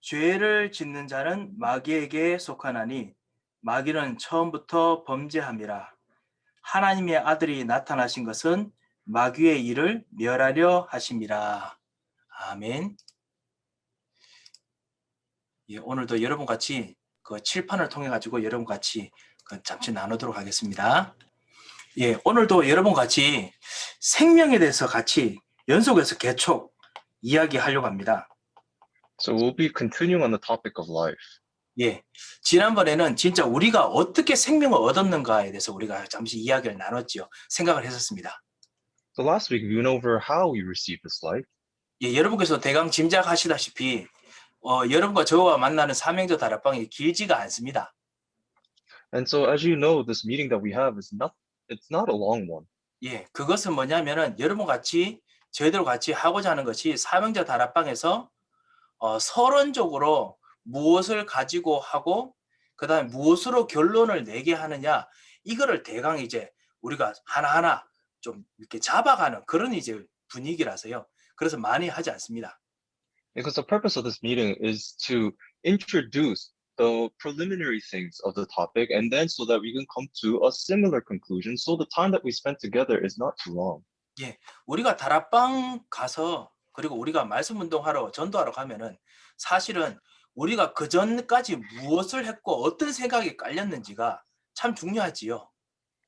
죄를 짓는 자는 마귀에게 속하나니 마귀는 처음부터 범죄함이라. 하나님의 아들이 나타나신 것은 마귀의 일을 멸하려 하심이라. 아멘. 예, 오늘도 여러분 같이 그 칠판을 통해 가지고 여러분 같이 잠시 나누도록 하겠습니다. 예, 오늘도 여러분 같이 생명에 대해서 같이 연속해서 계속 이야기하려고 합니다. So we'll be continuing on the topic of life. 예, 지난번에는 진짜 우리가 어떻게 생명을 얻었는가에 대해서 우리가 잠시 이야기를 나눴죠. 생각을 했었습니다. So last week we went over how we receive this life. 예, 여러분께서 대강 짐작하시다시피 여러분과 저와 만나는 삼형제 다락방이 길지가 않습니다. And so as you know, this meeting that we have it's not a long one. 예, 그것은 뭐냐면은 여러분 같이 저희들 같이 하고자 하는 것이 삼형제 다락방에서 서론적으로 무엇을 가지고 하고 그다음에 무엇으로 결론을 내게 하느냐 이거를 대강 이제 우리가 하나하나 좀 이렇게 잡아가는 그런 이제 분위기라서요. 그래서 많이 하지 않습니다. Because the purpose of this meeting is to introduce the preliminary things of the topic and then so that we can come to a similar conclusion. So the time that we spend together is not too long. 예, 우리가 다락방 가서 그리고 우리가 말씀 운동하러 전도하러 가면은 사실은 우리가 그 전까지 무엇을 했고 어떤 생각이 깔렸는지가 참 중요하지요.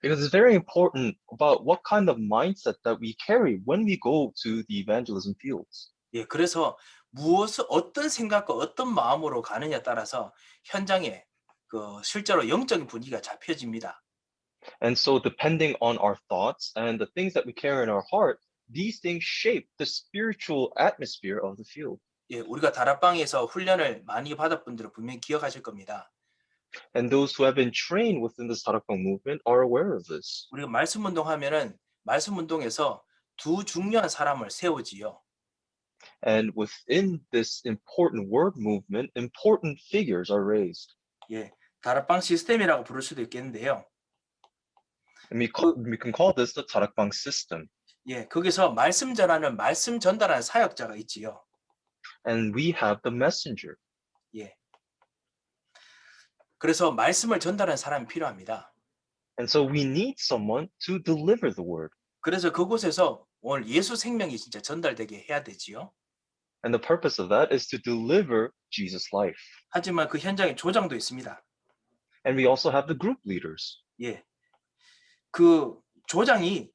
Because it's very important about what kind of mindset that we carry when we go to the evangelism fields. 예, 그래서 무엇을 어떤 생각과 어떤 마음으로 가느냐에 따라서 현장에 실제로 영적인 분위기가 잡혀집니다. And so, depending on our thoughts and the things that we carry in our heart, these things shape the spiritual atmosphere of the field. 예, 우리가 다락방에서 훈련을 많이 받은 분들은 분명히 기억하실 겁니다. And those who have been trained within the Sarakbang movement are aware of this. 우리가 말씀 운동하면은 말씀 운동에서 두 중요한 사람을 세우지요. And within this important word movement, important figures are raised. 예, 다락방 시스템이라고 부를 수도 있겠는데요. And we can call this the Tarakbang system. 예, 거기서 말씀 전하는 말씀 전달하는 사역자가 있지요. And we have the messenger. 예. 그래서 말씀을 전달하는 사람이 필요합니다. And so we need someone to deliver the word. 그래서 그곳에서 오늘 예수 생명이 진짜 전달되게 해야 되지요. And the purpose of that is to deliver Jesus' life. 하지만 그 현장에 조장도 있습니다. And we also have the group leaders. 예. 그 조장이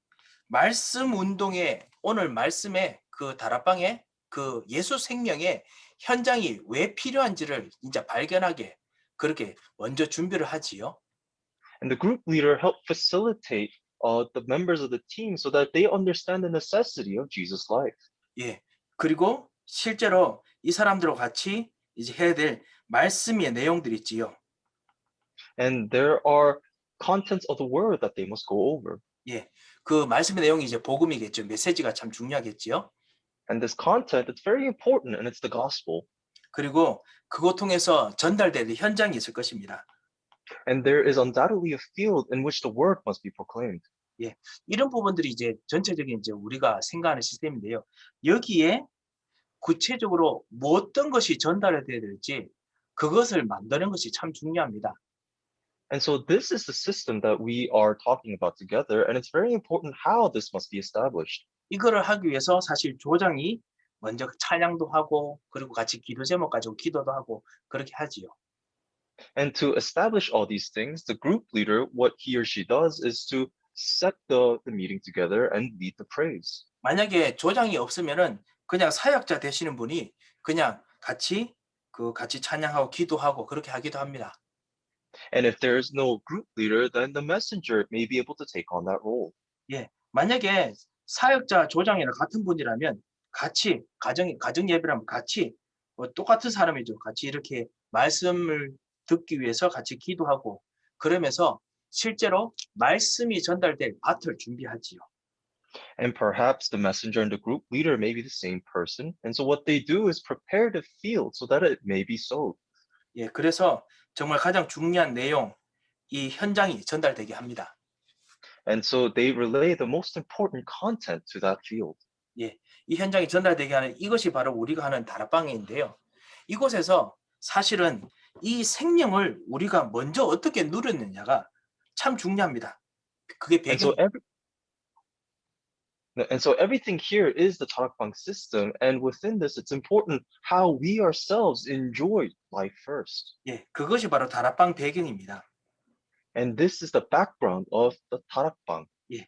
말씀 운동에 오늘 말씀에 그 다락방에 그 예수 생명의 현장이 왜 필요한지를 진짜 발견하게 그렇게 먼저 준비를 하지요. And the group leader helped facilitate the members of the team so that they understand the necessity of Jesus' life. 예. 그리고 실제로 이 사람들과 같이 이제 해야 될 말씀의 내용들이 있지요. And there are contents of the word that they must go over. 예. 그 말씀의 내용이 이제 복음이겠죠. 메시지가 참 중요하겠지요. And this content, it's very important and it's the gospel. 그리고 그것 통해서 전달될 현장이 있을 것입니다. And there is undoubtedly a field in which the word must be proclaimed. 예. 이런 부분들이 이제 전체적인 이제 우리가 생각하는 시스템인데요. 여기에 구체적으로 뭐 어떤 것이 전달돼야 될지 그것을 만드는 것이 참 중요합니다. And so this is the system that we are talking about together, and it's very important how this must be established. 이거를 하기 위해서 사실 조장이 먼저 찬양도 하고 그리고 같이 기도 제목 가지고 기도도 하고 그렇게 하지요. And to establish all these things, the group leader, what he or she does is to set the meeting together and lead the praise. 만약에 조장이 없으면은 그냥 사역자 되시는 분이 그냥 같이 찬양하고 기도하고 그렇게 하기도 합니다. And if there is no group leader, then the messenger may be able to take on that role. 예. 만약에 사역자 조장이랑 같은 분이라면 같이 가정 예배라면 같이 똑같은 사람이죠. 같이 이렇게 말씀을 듣기 위해서 같이 기도하고 그러면서 실제로 말씀이 전달될 밭을 준비하지요. And perhaps the messenger and the group leader may be the same person. And so what they do is prepare the field so that it may be sowed. 예, 그래서 정말 가장 중요한 내용, 이 현장이 전달되게 합니다. And so they relay the most important content to that field. 예, 이 현장이 전달되게 하는 이것이 바로 우리가 하는 다락방인데요. 이곳에서 사실은 이 생명을 우리가 먼저 어떻게 누렸느냐가 참 중요합니다. 그게 And so 배경입니다. everything here is the Tarakbang system, and within this, it's important how we ourselves enjoy life first. 예, 그것이 바로 다락방 배경입니다. And this is the background of the Tarakbang. 예,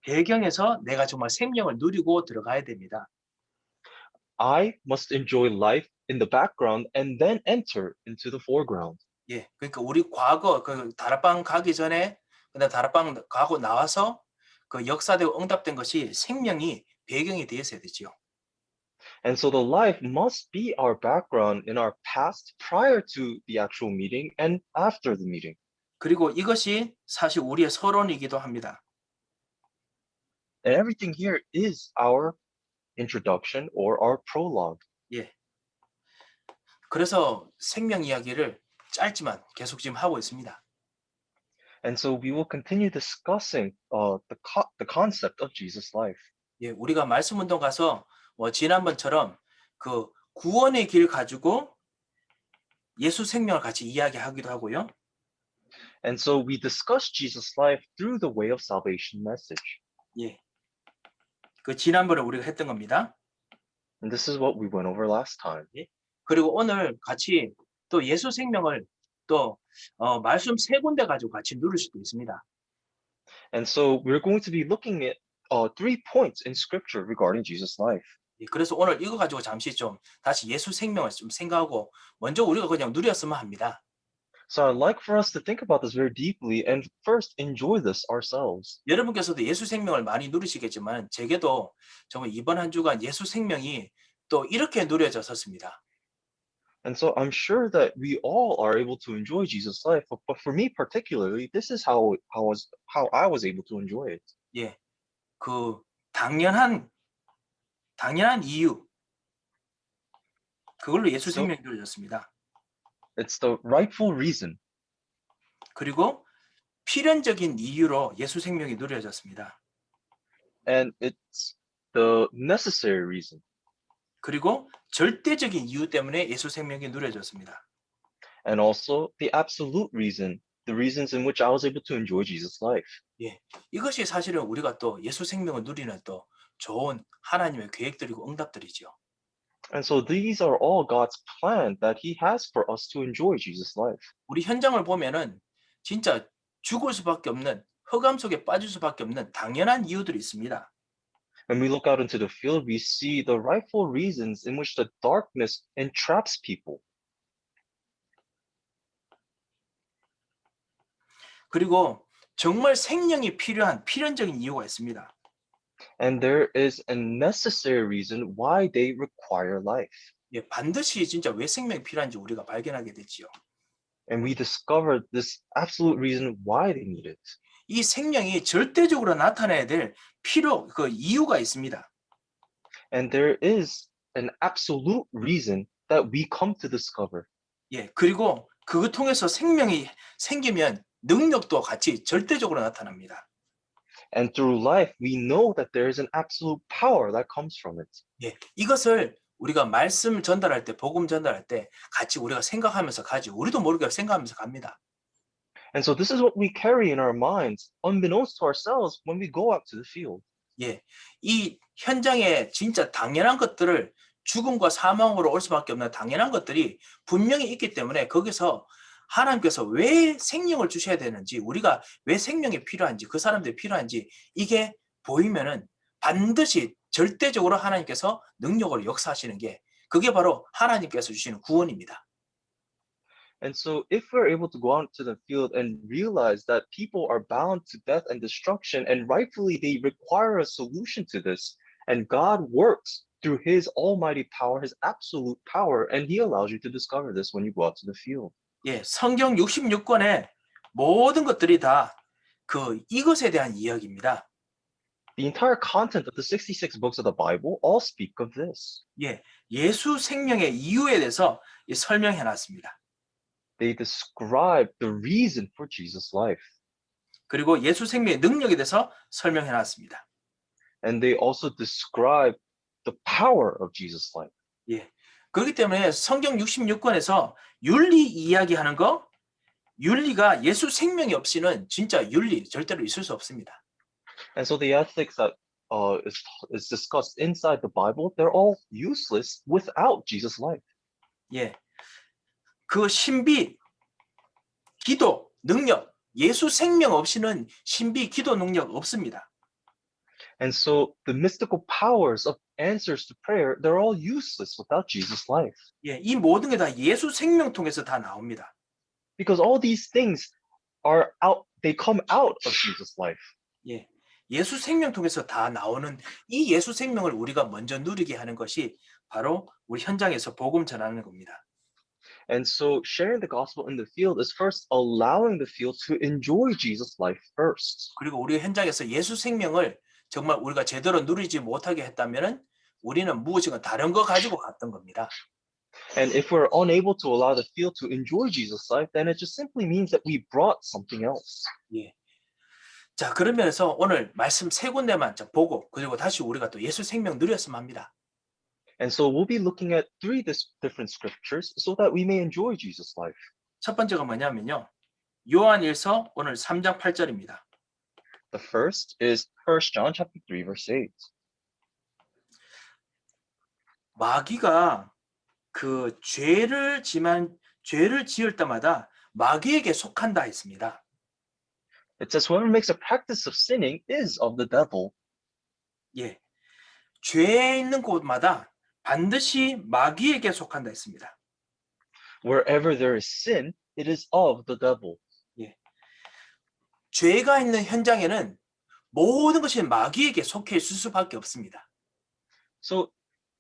배경에서 내가 정말 생명을 누리고 들어가야 됩니다. I must enjoy life in the background and then enter into the foreground. 예, 그러니까 우리 과거 그 다락방 가기 전에 그다음 다락방 가고 나와서 그 역사되고 응답된 것이 생명이 배경이 되었어야 되지요. And so the life must be our background in our past prior to the actual meeting and after the meeting. 그리고 이것이 사실 우리의 서론이기도 합니다. And everything here is our introduction or our prologue. 예. 그래서 생명 이야기를 짧지만 계속 지금 하고 있습니다. And so we will continue discussing the concept of Jesus' life. 예, 우리가 말씀 운동 가서 지난번처럼 그 구원의 길 가지고 예수 생명을 같이 이야기하기도 하고요. And so we discuss Jesus' life through the way of salvation message. 예. 그 지난번에 우리가 했던 겁니다. And this is what we went over last time. 그리고 오늘 같이 또 예수 생명을 또 말씀 세 군데 가지고 같이 누릴 수도 있습니다. And so we're going to be looking at 3 points in scripture regarding Jesus' life. 예, 그래서 오늘 이거 가지고 잠시 좀 다시 예수 생명을 좀 생각하고 먼저 우리가 그냥 누렸으면 합니다. So I'd like for us to think about this very deeply and first enjoy this ourselves. 여러분께서도 예수 생명을 많이 누리시겠지만 제게도 정말 이번 한 주간 예수 생명이 또 이렇게 누려졌었습니다. And so I'm sure that we all are able to enjoy Jesus' life, but for me particularly, this is how I was able to enjoy it. 예, 그 당연한 이유 그걸로 예수 So 생명이 누려졌습니다. it's the rightful reason, 그리고 필연적인 이유로 예수 생명이 누려졌습니다. and it's the necessary reason, 그리고 절대적인 이유 때문에 예수 생명이 누려졌습니다. and also the absolute reason, the reasons in which I was able to enjoy Jesus' life. 예, 이것이 사실은 우리가 또 예수 생명을 누리는 또 좋은 하나님의 계획들이고 응답들이죠. And so these are all God's plan that He has for us to enjoy Jesus' life. 우리 현장을 보면은 진짜 죽을 수밖에 없는 흑암 속에 빠질 수밖에 없는 당연한 이유들이 있습니다. When we look out into the field, we see the rightful reasons in which the darkness entraps people. 그리고 정말 생명이 필요한 필연적인 이유가 있습니다. And there is a necessary reason why they require life. 예, 반드시 진짜 왜 생명이 필요한지 우리가 발견하게 되지요. And we discovered this absolute reason why they need it. 이 생명이 절대적으로 나타나야 될 그 이유가 있습니다. And there is an absolute reason that we come to discover. 예, 그리고 그거 통해서 생명이 생기면 능력도 같이 절대적으로 나타납니다. And through life, we know that there is an absolute power that comes from it. 예, 이것을 우리가 말씀 전달할 때, 복음 전달할 때 같이 우리가 생각하면서 가지. 우리도 모르게 생각하면서 갑니다. And so this is what we carry in our minds, unbeknownst to ourselves, when we go out to the field. 예, 이 현장에 진짜 당연한 것들을 죽음과 사망으로 올 수밖에 없는 당연한 것들이 분명히 있기 때문에 거기서 하나님께서 왜 생명을 주셔야 되는지, 우리가 왜 생명이 필요한지, 그 사람들이 필요한지 이게 보이면은 반드시 절대적으로 하나님께서 능력으로 역사하시는 게 그게 바로 하나님께서 주시는 구원입니다. And so if we're able to go out to the field and realize that people are bound to death and destruction, and rightfully they require a solution to this, and God works through His almighty power, His absolute power, and He allows you to discover this when you go out to the field. 예, 성경 66권의 모든 것들이 다 이것에 대한 이야기입니다. The entire content of the 66 books of the Bible all speak of this. 예, 예수 생명의 이유에 대해서 설명해 놨습니다. They describe the reason for Jesus' life. 그리고 예수 생명의 능력에 대해서 설명해 놨습니다. And they also describe the power of Jesus' life. 예, 그렇기 때문에 성경 66권에서 윤리 이야기하는 거, 윤리가 예수 생명이 없이는 진짜 윤리 절대로 있을 수 없습니다. And so the ethics that is discussed inside the Bible, they're all useless without Jesus' life. 예. 그 신비, 기도, 능력, 예수 생명 없이는 신비, 기도, 능력 없습니다. And so the mystical powers of answers to prayer, they're all useless without Jesus' life. 예, 이 모든 게 다 예수 생명 통해서 다 나옵니다. Because all these things are out, they come out of Jesus' life. 예. 예수 생명 통해서 다 나오는 이 예수 생명을 우리가 먼저 누리게 하는 것이 바로 우리 현장에서 복음 전하는 겁니다. And so sharing the gospel in the field is first allowing the field to enjoy Jesus' life first. 그리고 우리 현장에서 예수 생명을 정말 우리가 제대로 누리지 못하게 했다면은 우리는 무엇인가 다른 거 가지고 갔던 겁니다. And if we're unable to allow the field to enjoy Jesus' life, then it just simply means that we brought something else. 예. 자, 그러면서 오늘 말씀 세 군데만 보고 그리고 다시 우리가 또 예수 생명 누렸으면 합니다. And so we'll be looking at different scriptures so that we may enjoy Jesus' life. 첫 번째가 뭐냐면요. 요한일서 오늘 3장 8절입니다. The first is 1 John chapter 3, verse 8. 마귀가 그 죄를 지을 때마다 마귀에게 속한다 했습니다. It says, whoever makes a practice of sinning is of the devil. 예. 죄 있는 곳마다 반드시 마귀에게 속한다 했습니다. Wherever there is sin, it is of the devil. 죄가 있는 현장에는 모든 것이 마귀에게 속해 있을 수밖에 없습니다. So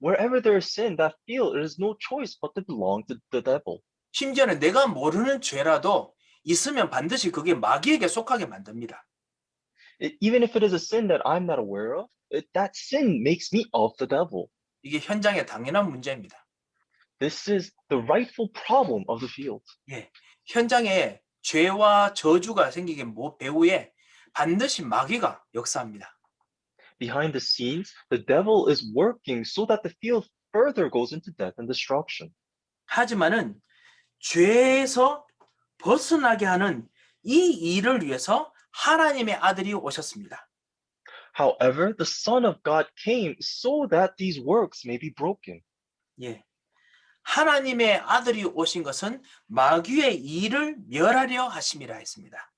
wherever there is sin, that field, it is no choice but to belong to the devil. 심지어는 내가 모르는 죄라도 있으면 반드시 그게 마귀에게 속하게 만듭니다. Even if it is a sin that I'm not aware of, that sin makes me of the devil. 이게 현장의 당연한 문제입니다. This is the rightful problem of the field. 예, 현장에 죄와 저주가 생기게 배후에 반드시 마귀가 역사합니다. Behind the scenes, the devil is working so that the field further goes into death and destruction. 하지만은 죄에서 벗어나게 하는 이 일을 위해서 하나님의 아들이 오셨습니다. However, the Son of God came so that these works may be broken. 예. 하나님의 아들이 오신 것은 마귀의 일을 멸하려 하심이라 했습니다.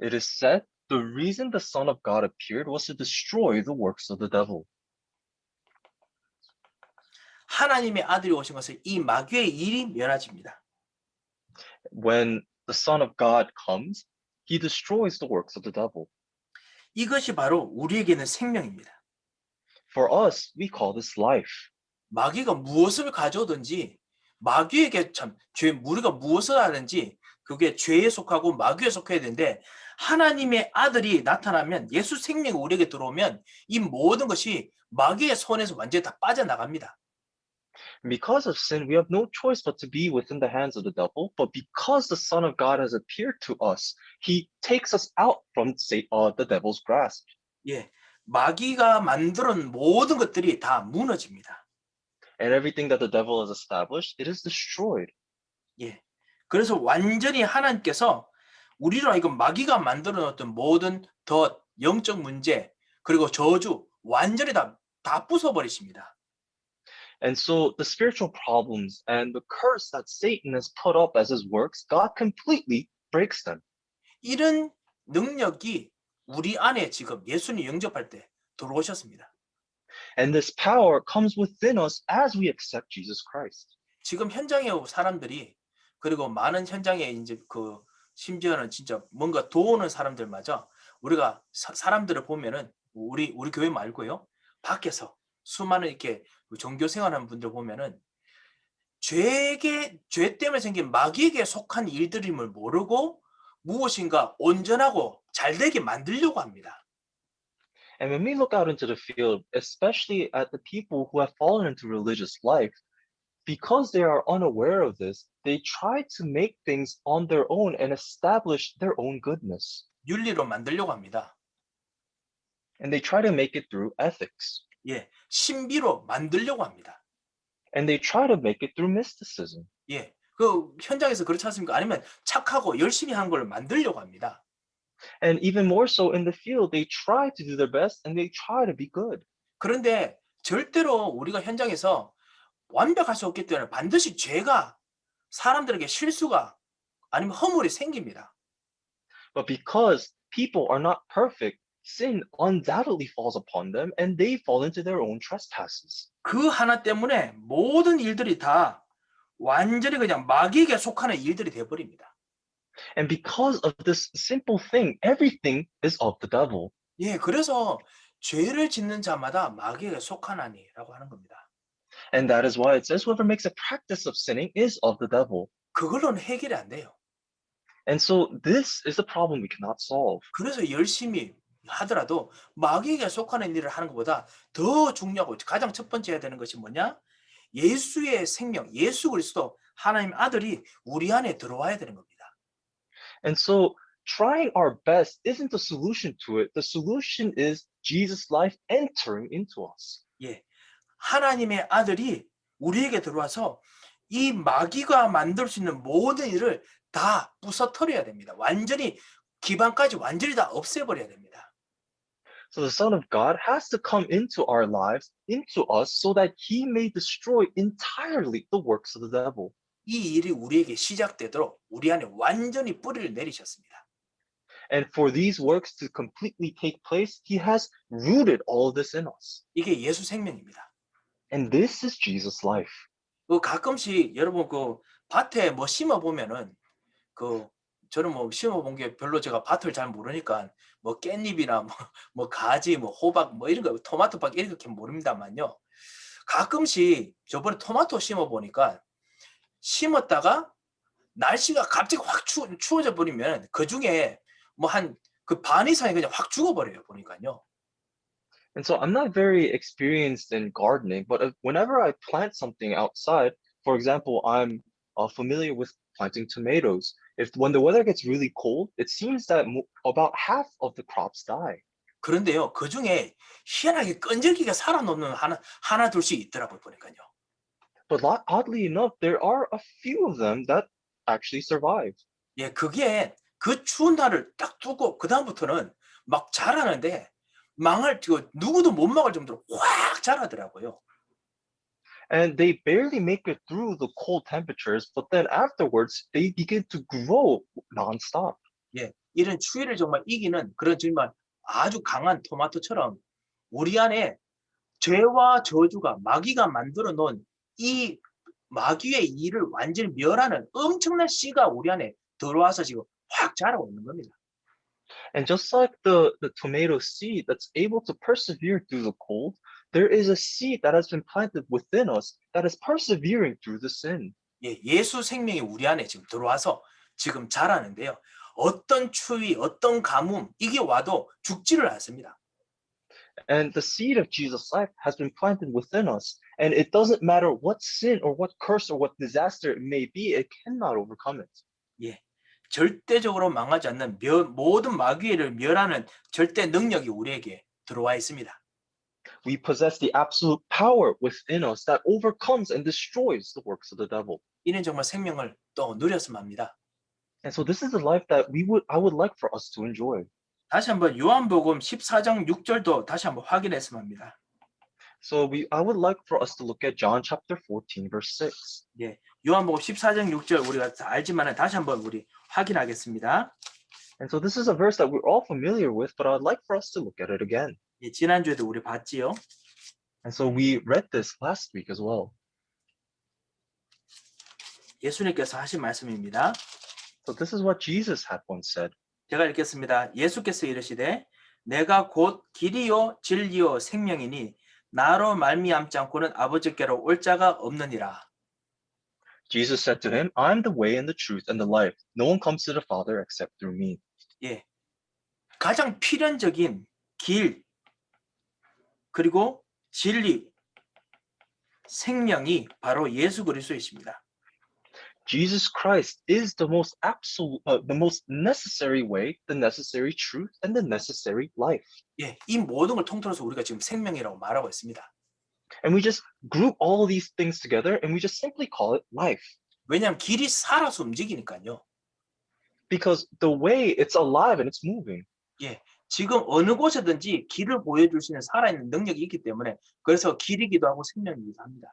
It is said the reason the Son of God appeared was to destroy the works of the devil. 하나님의 아들이 오신 것은 이 마귀의 일이 멸해집니다. When the Son of God comes, he destroys the works of the devil. 이것이 바로 우리에게는 생명입니다. For us, we call this life. 마귀가 무엇을 가져오든지 마귀에게 우리가 무엇을 하든지 그게 죄에 속하고 마귀에 속해야 되는데 하나님의 아들이 나타나면 예수 생명이 우리에게 들어오면 이 모든 것이 마귀의 손에서 완전히 다 빠져나갑니다. Because of sin, we have no choice but to be within the hands of the devil. But because the Son of God has appeared to us, he takes us out from the devil's grasp. 예, 마귀가 만드는 모든 것들이 다 무너집니다. And everything that the devil has established, it is destroyed. 예, 그래서 완전히 하나님께서 우리로 하여금 마귀가 만들어 놓았던 모든 더 영적 문제 그리고 저주 완전히 다 부숴버리십니다. And so the spiritual problems and the curse that Satan has put up as his works, God completely breaks them. 이런 능력이 우리 안에 지금 예수님 영접할 때 들어오셨습니다. And this power comes within us as we accept Jesus Christ. 지금 현장에 사람들이 그리고 많은 현장에 이제 심지어는 진짜 뭔가 도우는 사람들마저 우리가 사람들을 보면은 우리 교회 말고요. 밖에서 수많은 이렇게 종교 생활하는 분들 보면은 죄 때문에 생긴 마귀에게 속한 일들임을 모르고 무엇인가 온전하고 잘되게 만들려고 합니다. And when we look out into the field, especially at the people who have fallen into religious life, because they are unaware of this, they try to make things on their own and establish their own goodness. 윤리로 만들려고 합니다. And they try to make it through ethics. 예, 신비로 만들려고 합니다. and they try to make it through mysticism. 예. 그 현장에서 그렇지 않습니까? 아니면 착하고 열심히 하는 걸 만들려고 합니다. And even more so in the field, they try to do their best and they try to be good. 그런데 절대로 우리가 현장에서 완벽할 수 없기 때문에 반드시 죄가 사람들에게 실수가 아니면 허물이 생깁니다. But because people are not perfect, sin undoubtedly falls upon them and they fall into their own trespasses. 그 하나 때문에 모든 일들이 다 완전히 그냥 마귀에게 속하는 일들이 돼 버립니다. And because of this simple thing, everything is of the devil. 예, 그래서 죄를 짓는 자마다 마귀에게 속하나니라고 하는 겁니다. And that is why it says whoever makes a practice of sinning is of the devil. 그걸로는 해결이 안 돼요. And so this is the problem we cannot solve. 그래서 열심히 하더라도 마귀에게 속하는 일을 하는 것보다 더 중요하고 가장 첫 번째 해야 되는 것이 뭐냐? 예수의 생명, 예수 그리스도 하나님 아들이 우리 안에 들어와야 되는 겁니다. And so trying our best isn't the solution to it. The solution is Jesus' life entering into us. 예. 하나님의 아들이 우리에게 들어와서 이 마귀가 만들 수 있는 모든 일을 다 부서뜨려야 됩니다. 완전히 기반까지 완전히 다 없애버려야 됩니다. So the Son of God has to come into our lives, into us, so that he may destroy entirely the works of the devil. 이 일이 우리에게 시작되도록 우리 안에 완전히 뿌리를 내리셨습니다. And for these works to completely take place, he has rooted all of this in us. 이게 예수 생명입니다. And this is Jesus' life. 그 가끔씩 여러분 그 밭에 뭐 심어 보면은 그 저는 뭐 심어 본 게 별로 제가 밭을 잘 모르니까 뭐 깻잎이나 뭐 가지 뭐 호박 뭐 이런 거 토마토밖에 이렇게 모릅니다만요. 가끔씩 저번에 토마토 심어 보니까 심었다가 날씨가 갑자기 확 추워져 버리면 그중에 뭐 한 그 반 이상이 그냥 확 죽어 버려요 보니까요. And so I'm not very experienced in gardening, but whenever I plant something outside, for example, I'm familiar with planting tomatoes. If when the weather gets really cold, it seems that about half of the crops die. 그런데요. 그중에 희한하게 끈질기게 살아남는 하나 둘씩 있더라고요 보니까요. But oddly enough, there are a few of them that actually survive. 예, 그게 그 추운 날을 딱 두고 그다음부터는 막 자라는데 누구도 못 막을 정도로 확 자라더라고요. And they barely make it through the cold temperatures, but then afterwards they begin to grow nonstop. 예, 이런 추위를 정말 이기는 그런 정말 아주 강한 토마토처럼 우리 안에 죄와 저주가 마귀가 만들어 놓은 이 마귀의 일을 완전히 멸하는 엄청난 씨가 우리 안에 들어와서 지금 확 자라고 있는 겁니다. And just like the tomato seed that's able to persevere through the cold, there is a seed that has been planted within us that is persevering through the sin. 예, 예수 생명이 우리 안에 지금 들어와서 지금 자라는데요. 어떤 추위, 어떤 가뭄 이게 와도 죽지를 않습니다. And the seed of Jesus' life has been planted within us. And it doesn't matter what sin or what curse or what disaster it may be, it cannot overcome it. 예, 절대적으로 망하지 않는 모든 마귀를 멸하는 절대 능력이 우리에게 들어와 있습니다. We possess the absolute power within us that overcomes and destroys the works of the devil. 이는 정말 생명을 또 누렸으면 합니다. And so this is the life that I would like for us to enjoy. 다시 한번 요한복음 14장 6절도 다시 한번 확인했으면 합니다. So I would like for us to look at John chapter 14, verse 6. 예, 요한복음 14장 6절 우리가 다 알지만 다시 한번 우리 확인하겠습니다. And so this is a verse that we're all familiar with, but I'd like for us to look at it again. 예, 지난주에도 우리 봤지요. And so we read this last week as well. 예수님께서 하신 말씀입니다. So this is what Jesus had once said. 제가 읽겠습니다. 예수께서 이르시되 내가 곧 길이요 진리요 생명이니 나로 말미암지 않고는 아버지께로 올 자가 없느니라. Jesus said to him, I am the way and the truth and the life. No one comes to the Father except through me. 예, 가장 필연적인 길 그리고 진리 생명이 바로 예수 그리스도이십니다. Jesus Christ is the most the most necessary way, the necessary truth, and the necessary life. 예, 이 모든 걸 통틀어서 우리가 지금 생명이라고 말하고 있습니다. And we just group all these things together and we just simply call it life. 왜냐하면 길이 살아서 움직이니까요. Because the way it's alive and it's moving. 예, 지금 어느 곳에든지 길을 보여줄 수 있는 살아있는 능력이 있기 때문에 그래서 길이기도 하고 생명이기도 합니다.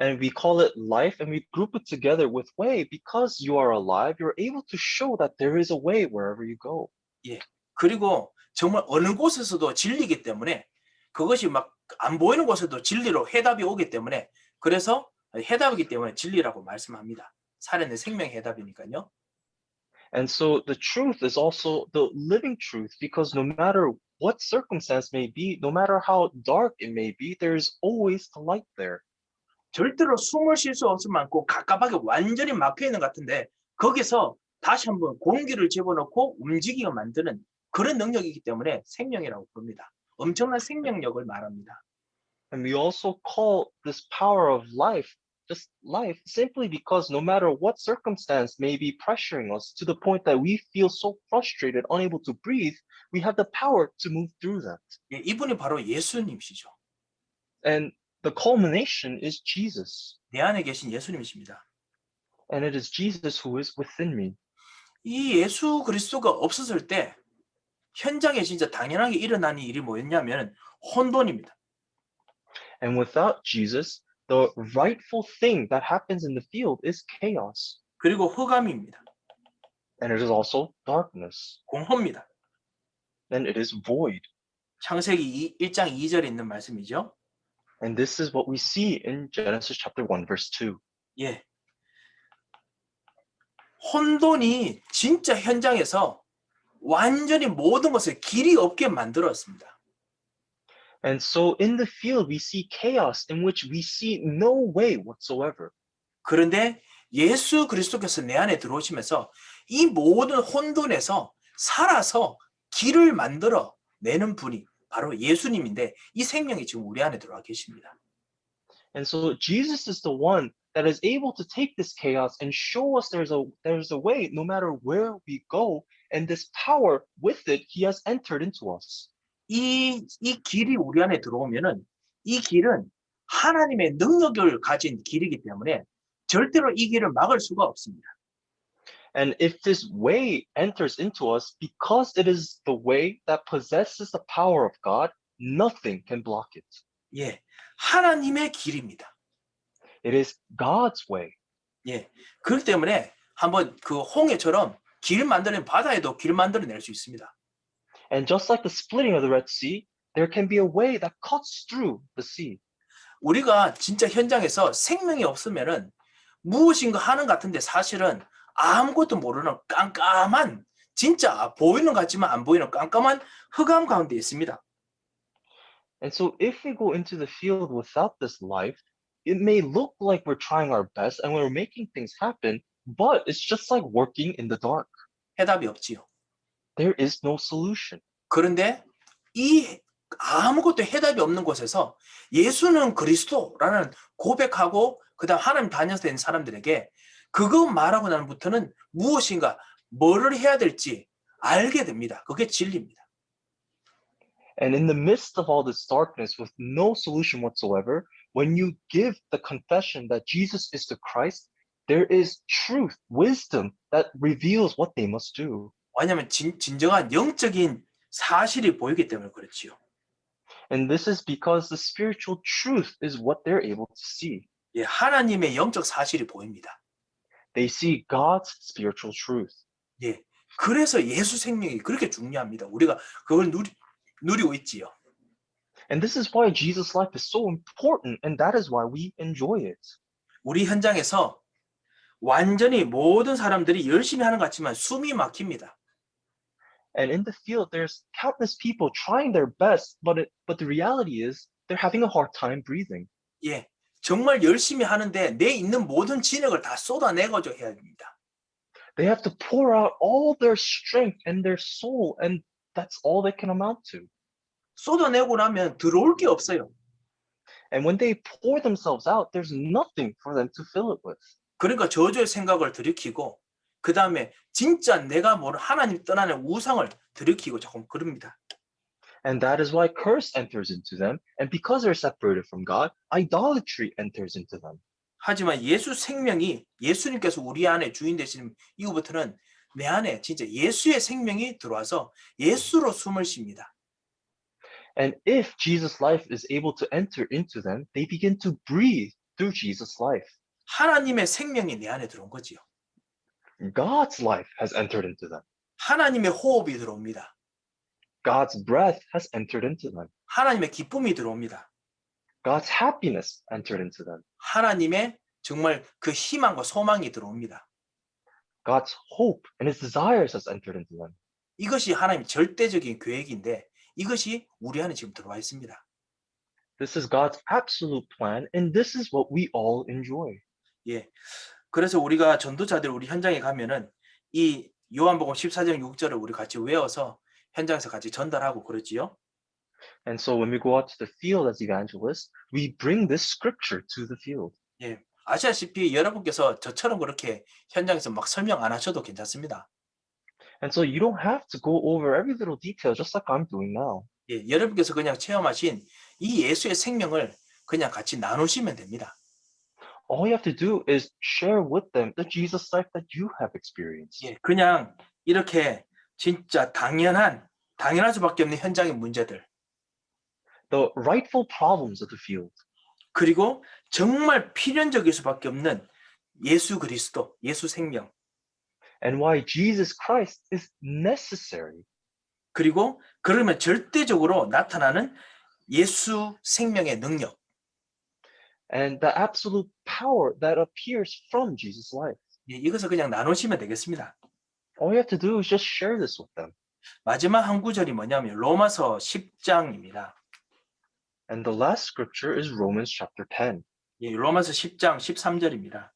And we call it life and we group it together with way because you are alive, you're able to show that there is a way wherever you go. 예, 그리고 정말 어느 곳에서도 진리이기 때문에 그것이 막 안 보이는 곳에도 진리로 해답이 오기 때문에 그래서 해답이기 때문에 진리라고 말씀합니다. 살아있는 생명의 해답이니까요. And so the truth is also the living truth because no matter what circumstance may be, no matter how dark it may be, there is always the light there. 절대로 숨을 쉴 수 없을 만큼 갑갑하게 완전히 막혀 있는 것 같은데 거기서 다시 한번 공기를 집어넣고 움직이게 만드는 그런 능력이기 때문에 생명이라고 부릅니다. 엄청난 생명력을 말합니다. And we also call this power of life just life simply because no matter what circumstance may be pressuring us to the point that we feel so frustrated, unable to breathe, we have the power to move through that. 예, 이분이 바로 예수님이시죠. And the culmination is Jesus. 내 안에 계신 예수님이십니다. And it is Jesus who is within me. 이 예수 그리스도가 없었을 때 현장에 진짜 당연하게 일어나는 일이 뭐였냐면 혼돈입니다. And without Jesus, the rightful thing that happens in the field is chaos. 그리고 흑암입니다. And it is also darkness. 공허입니다. And it is void. 창세기 1장 2절에 있는 말씀이죠. And this is what we see in Genesis chapter 1, verse 2. 예. 혼돈이 진짜 현장에서 완전히 모든 것을 길이 없게 만들었습니다. And so in the field, we see chaos in which we see no way whatsoever. 그런데 예수 그리스도께서 내 안에 들어오시면서 이 모든 혼돈에서 살아서 길을 만들어 내는 분이 바로 예수님인데 이 생명이 지금 우리 안에 들어와 계십니다. And so Jesus is the one that is able to take this chaos and show us there's a way no matter where we go. And this power with it, he has entered into us. 이 길이 우리 안에 들어오면은 이 길은 하나님의 능력을 가진 길이기 때문에 절대로 이 길을 막을 수가 없습니다. And if this way enters into us, because it is the way that possesses the power of God, nothing can block it. 예, 하나님의 길입니다. It is God's way. 예, 그렇기 때문에 한번 그 홍해처럼 길 만드는 바다에도 길 만들어낼 수 있습니다. And just like the splitting of the Red Sea, there can be a way that cuts through the sea. 우리가 진짜 현장에서 생명이 없으면은 무엇인가 하는 것 같은데 사실은 아무것도 모르는 깜깜한 진짜 보이는 것 같지만 안 보이는 깜깜한 흑암 가운데 있습니다. And so if we go into the field without this life, it may look like we're trying our best and we're making things happen, but it's just like working in the dark. 해답이 없지요. There is no solution. 그런데 이 아무것도 해답이 없는 곳에서 예수는 그리스도라는 고백하고 그다음 하나님 다녀서 된 사람들에게 그거 말하고 나면부터는 무엇인가 뭐를 해야 될지 알게 됩니다. 그게 진리입니다. And in the midst of all this darkness with no solution whatsoever, when you give the confession that Jesus is the Christ, there is truth, wisdom that reveals what they must do. 왜냐하면 진정한 영적인 사실이 보이기 때문에 그렇지요. And this is because the spiritual truth is what they're able to see. 예, 하나님의 영적 사실이 보입니다. They see God's spiritual truth. 예, 그래서 예수 생명이 그렇게 중요합니다. 우리가 그걸 누리고 있지요. And this is why Jesus' life is so important, and that is why we enjoy it. 우리 현장에서 완전히 모든 사람들이 열심히 하는 것 같지만 숨이 막힙니다. And in the field, there's countless people trying their best, but the reality is they're having a hard time breathing. 예, 정말 열심히 하는데 내 있는 모든 진액을 다 쏟아내가지고 해야 됩니다. They have to pour out all their strength and their soul, and that's all they can amount to. 쏟아내고 나면 들어올 게 없어요. And when they pour themselves out, there's nothing for them to fill it with. 그러니까 저주의 생각을 들이키고 그 다음에 진짜 내가 모르는 하나님 떠나는 우상을 들이키고 조금 그럽니다. And that is why curse enters into them. And because they're separated from God, idolatry enters into them. 하지만 예수 생명이 예수님께서 우리 안에 주인 되시는 이후부터는 내 안에 진짜 예수의 생명이 들어와서 예수로 숨을 쉽니다. And if Jesus' life is able to enter into them, they begin to breathe through Jesus' life. 하나님의 생명이 내 안에 들어온 거지요. God's life has entered into them. 하나님의 호흡이 들어옵니다. God's breath has entered into them. 하나님의 기쁨이 들어옵니다. God's happiness entered into them. 하나님의 정말 그 희망과 소망이 들어옵니다. God's hope and his desires has entered into them. 이것이 하나님 절대적인 계획인데 이것이 우리 안에 지금 들어와 있습니다. This is God's absolute plan, and this is what we all enjoy. 예. 그래서 우리가 전도자들 우리 현장에 가면은 이 요한복음 14장 6절을 우리 같이 외워서 현장에서 같이 전달하고 그러지요. And so when we go out to the field as evangelists, we bring this scripture to the field. 예. 아시다시피 여러분께서 저처럼 그렇게 현장에서 막 설명 안 하셔도 괜찮습니다. And so you don't have to go over every little detail just like I'm doing now. 예. 여러분께서 그냥 체험하신 이 예수의 생명을 그냥 같이 나누시면 됩니다. All you have to do is share with them the Jesus life that you have experienced. 예. 그냥 이렇게 진짜 당연할 수밖에 없는 현장의 문제들 The rightful problems of the field. 그리고 정말 필연적일 수밖에 없는 예수 그리스도, 예수 생명 And why Jesus Christ is necessary. 그리고 그러면 절대적으로 나타나는 예수 생명의 능력 And the absolute power that appears from Jesus' life. 예, 이것을 그냥 나누시면 되겠습니다. All you have to do is just share this with them. 마지막 한 구절이 뭐냐면 로마서 10장입니다. And the last scripture is Romans chapter 10, 예, 로마서 10장 13절입니다.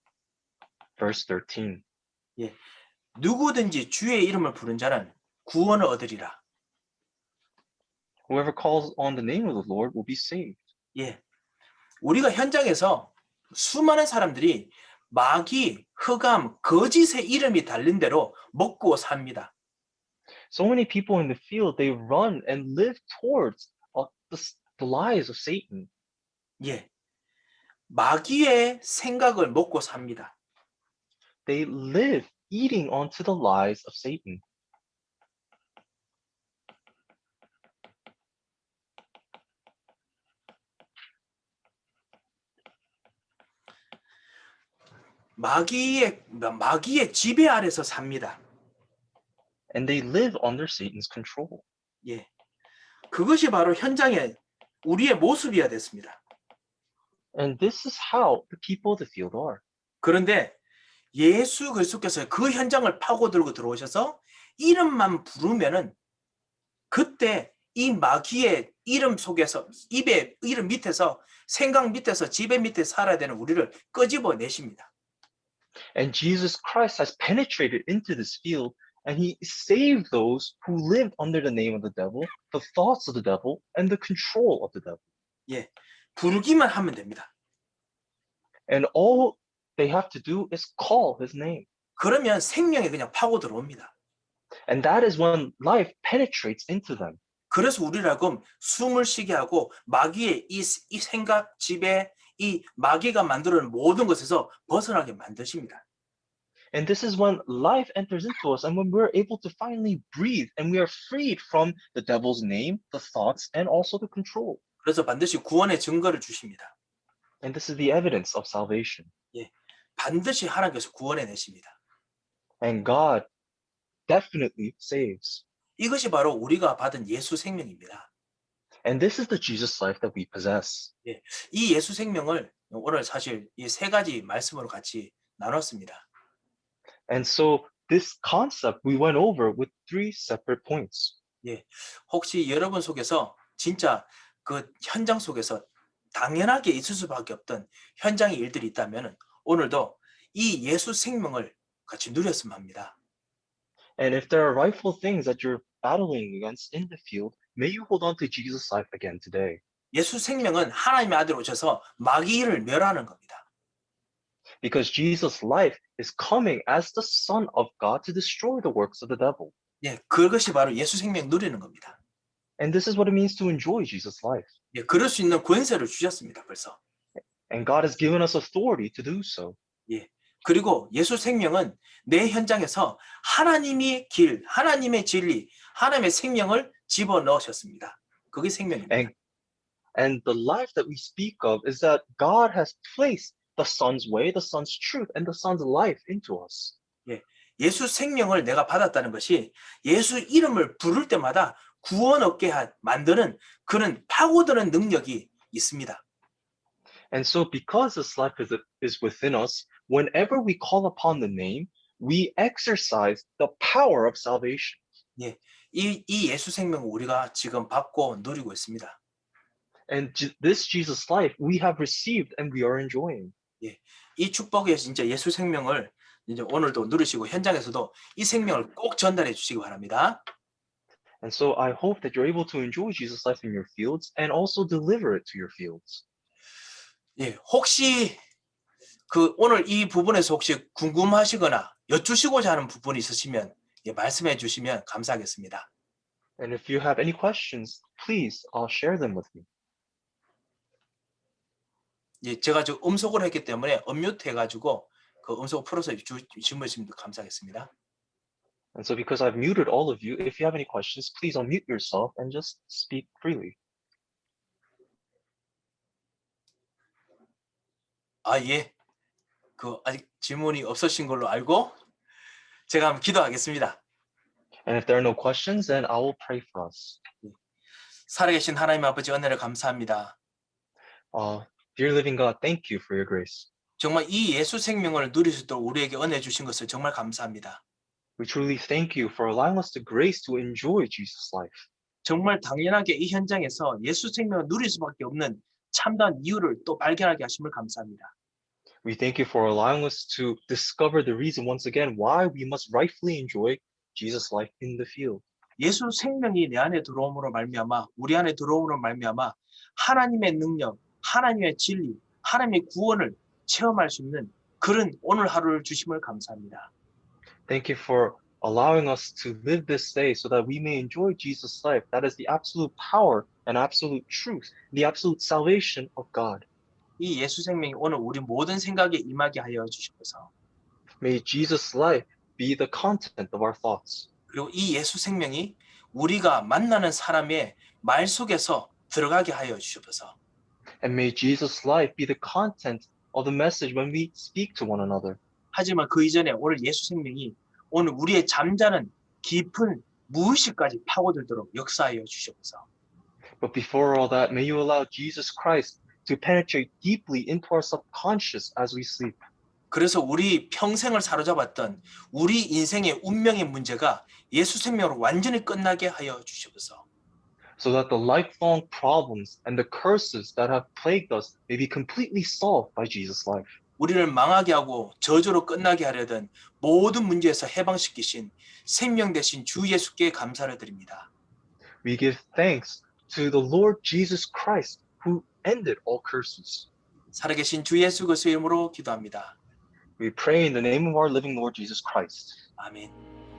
verse 13. 누구든지 주의 이름을 부른 자는 구원을 얻으리라. Whoever calls on the name of the Lord will be saved. 예, 우리가 현장에서 수많은 사람들이 마귀, 흑암, 거짓의 이름이 달린 대로 먹고 삽니다. So many people in the field, they run and live towards the lies of Satan. 예, 마귀의 생각을 먹고 삽니다. They live eating onto the lies of Satan. 마귀의 지배 아래서 삽니다. And they live under Satan's control. 예, 그것이 바로 현장의 우리의 모습이어야 됐습니다. And this is how the people of the field are. 그런데 예수 그리스도께서 그 현장을 파고들고 들어오셔서 이름만 부르면은 그때 이 마귀의 이름 속에서 입의 이름 밑에서 생각 밑에서 지배 밑에 살아야 되는 우리를 끄집어 내십니다. And Jesus Christ has penetrated into this field and he saved those who lived under the name of the devil, the thoughts of the devil, and the control of the devil. 예, 부르기만 하면 됩니다. And all they have to do is call his name. 그러면 생명이 그냥 파고 들어옵니다. And that is when life penetrates into them. 그래서 우리라고 숨을 쉬게 하고 마귀의 이 생각, 지배, 이 마귀가 만드는 모든 것에서 벗어나게 만드십니다. And this is when life enters into us and when we're able to finally breathe and we are freed from the devil's name, the thoughts, and also the control. 그래서 반드시 구원의 증거를 주십니다. And this is the evidence of salvation. 반드시 하나님께서 구원해 내십니다. And God definitely saves. 이것이 바로 우리가 받은 예수 생명입니다. And this is the Jesus life that we possess. 이 예수 생명을 오늘 사실 이 세 가지 말씀으로 같이 나눴습니다. And so this concept we went over with 3 separate points. 혹시 여러분 속에서 진짜 그 현장 속에서 당연하게 있을 수밖에 없던 현장의 일들이 있다면 오늘도 이 예수 생명을 같이 누렸으면 합니다. And if there are rightful things that you're battling against in the field, may you hold on to Jesus life again today. 예수 생명은 하나님의 아들 오셔서 마귀를 멸하는 겁니다. Because Jesus' life is coming as the Son of God to destroy the works of the devil. 그것이 바로 예수 생명 누리는 겁니다. And this is what it means to enjoy Jesus' life. 예, 그럴 수 있는 권세를 주셨습니다. 벌써. And God has given us authority to do so. 예. 그리고 예수 생명은 내 현장에서 하나님의 길, 하나님의 진리, 하나님의 생명을 집어넣으셨습니다. 그게 생명입니다. And the life that we speak of is that God has placed the Son's way, the Son's truth, and the Son's life into us. 예수 생명을 내가 받았다는 것이 예수 이름을 부를 때마다 구원 얻게 만드는 그런 파고드는 능력이 있습니다. And so because this life is within us, whenever we call upon the name, we exercise the power of salvation. 이 예수 생명을 우리가 지금 받고 누리고 있습니다. And this Jesus life we have received and we are enjoying. 이 축복의 진짜 예수 생명을 이제 오늘도 누리시고 현장에서도 이 생명을 꼭 전달해 주시기 바랍니다. And so I hope that you're able to enjoy Jesus life in your fields and also deliver it to your fields. 예, 혹시 그 오늘 이 부분에서 혹시 궁금하시거나 여쭈시고자 하는 부분이 있으시면 예, 말씀해 주시면 감사하겠습니다. And if you have any questions, please share them with me. 예, 제가 지금 음속으로 했기 때문에 언뮤트 해가지고 그 음속 풀어서 질문해 주시면 감사하겠습니다. And so because I've muted all of you, if you have any questions, please unmute yourself and just speak freely. 아, 예. 그 아직 질문이 없으신 걸로 알고 제가 한번 기도하겠습니다. And if there are no questions, then I will pray for us. 살아계신 하나님 아버지 은혜를 감사합니다. Dear living God, thank you for your grace. 정말 이 예수 생명을 누릴 수 있도록 우리에게 은혜 주신 것을 정말 감사합니다. We truly thank you for allowing us the grace to enjoy Jesus' life. 정말 당연하게 이 현장에서 예수 생명을 누릴 수밖에 없는 참다운 이유를 또 발견하게 하심을 감사합니다. We thank you for allowing us to discover the reason once again why we must rightfully enjoy Jesus' life in the field. 예수 생명이 내 안에 들어옴으로 말미암아 우리 안에 들어옴으로 말미암아 하나님의 능력, 하나님의 진리, 하나님의 구원을 체험할 수 있는 그런 오늘 하루를 주심을 감사합니다. Thank you for allowing us to live this day so that we may enjoy Jesus' life. That is the absolute power and absolute truth, the absolute salvation of God. 이 예수 생명이 오늘 우리 모든 생각에 임하게 하여 주시옵소서. May Jesus' life be the content of our thoughts. 그리고 이 예수 생명이 우리가 만나는 사람의 말 속에서 들어가게 하여 주시옵소서. And may Jesus' life be the content of the message when we speak to one another. 하지만 그 이전에 오늘 예수 생명이 오늘 우리의 잠자는 깊은 무의식까지 파고들도록 역사하여 주시옵소서. But before all that, may you allow Jesus Christ to penetrate deeply into our subconscious as we sleep. 그래서 우리 평생을 사로잡았던 우리 인생의 운명의 문제가 예수 생명으로 완전히 끝나게 하여 주시옵소서. So that the lifelong problems and the curses that have plagued us may be completely solved by Jesus' life. 우리를 망하게 하고 저주로 끝나게 하려던 모든 문제에서 해방시키신 생명 되신 주 예수께 감사를 드립니다. We give thanks to the Lord Jesus Christ who ended all curses. 살아계신 주 예수 그리스도의 이름으로 기도합니다. We pray in the name of our living Lord Jesus Christ. 아멘.